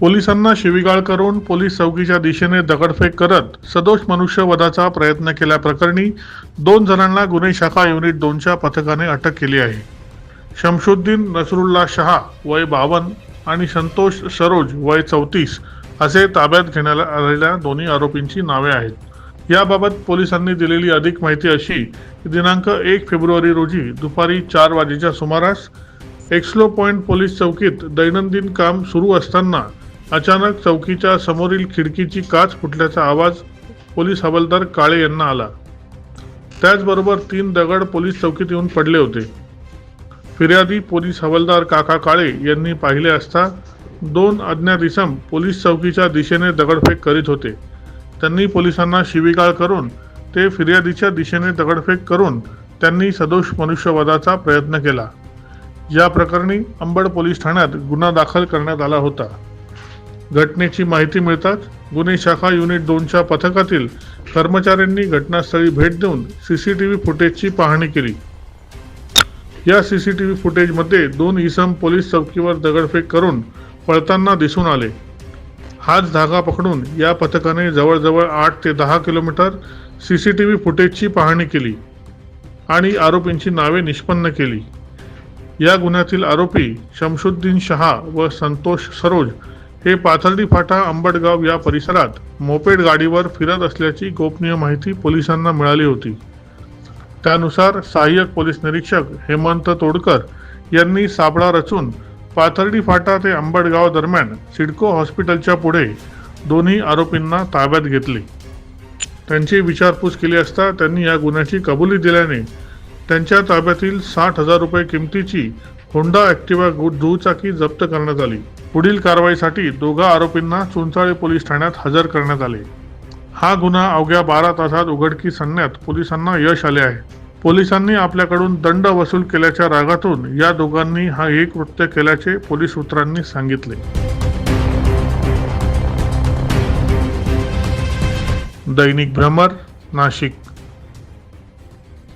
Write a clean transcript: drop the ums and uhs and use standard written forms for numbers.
पोलिसांना शिवीगाळ करून पोलीस चौकीच्या दिशेने दगडफेक करत सदोष मनुष्यवधाचा प्रयत्न केल्याप्रकरणी 2 जणांना गुन्हे शाखा युनिट 2च्या पथकाने अटक केली आहे. शमशुद्दीन नसरुल्ला शहा वय 52 आणि संतोष सरोज वय 34 असे ताब्यात घेण्यात आलेल्या दोन्ही आरोपींची नावे आहेत. याबाबत पोलिसांनी दिलेली अधिक माहिती अशी की दिनांक 1 फेब्रुवारी रोजी दुपारी 4 वाजेच्या सुमारास एक्सलो पॉइंट पोलीस चौकीत दैनंदिन काम सुरू असताना अचानक चौकीच्या समोरील खिडकीची काच फुटल्याचा आवाज पोलीस हवालदार काळे यांना आला. त्याचबरोबर 3 दगड पोलीस चौकीत येऊन पडले होते. फिर्यादी पोलीस हवालदार काका काळे यांनी पाहिले असता 2 अज्ञात इसम पोलीस चौकीच्या दिशेने दगडफेक करीत होते. त्यांनी पोलिसांना शिवीगाळ करून ते फिर्यादीच्या दिशेने दगडफेक करून त्यांनी सदोष मनुष्यवधाचा प्रयत्न केला. या प्रकरणी अंबड पोलीस ठाण्यात गुन्हा दाखल करण्यात आला होता. घटनेची माहिती मिळताच गुन्हे शाखा युनिट 2च्या पथकातील कर्मचाऱ्यांनी घटनास्थळी भेट देऊन सीसीटीव्ही फुटेजची पाहणी केली. या सीसीटीव्ही फुटेजमध्ये 2 इसम पोलीस चौकीवर दगडफेक करून पळताना दिसून आले. हाच धागा पकडून या पथकाने जवळजवळ 8 ते 10 किलोमीटर सीसीटीव्ही फुटेजची पाहणी केली आणि आरोपींची नावे निष्पन्न केली. या गुन्ह्यातील आरोपी शमशुद्दीन शहा व संतोष सरोज हे पाथर्डी फाटा अंबडगाव या परिसरात मोपेड गाडीवर फिरत असल्याची गोपनीय माहिती पोलिसांना मिळाली होती. त्यानुसार सहाय्यक पोलीस निरीक्षक हेमंत तोडकर यांनी सापळा रचून पाथर्डी फाटा ते अंबडगाव दरम्यान सिडको हॉस्पिटलच्या पुढे दोन्ही आरोपींना ताब्यात घेतले. त्यांची विचारपूस केली असता त्यांनी या गुन्ह्याची कबुली दिल्याने त्यांच्या ताब्यातील 60,000 रुपये किमतीची होंडा ॲक्टिवा दुचाकी जप्त करण्यात आली. पुढील कारवाईसाठी दोघा आरोपींना चुंचाळे पोलीस ठाण्यात हजर करण्यात आले. हा गुन्हा अवघ्या 12 तासात उघडकीस आणण्यात पोलिसांना यश आले आहे. पोलिसांनी आपल्याकडून दंड वसूल केल्याच्या रागातून या दोघांनी हे कृत्य केल्याचे पोलीस सूत्रांनी सांगितले. दैनिक भ्रमर, नाशिक.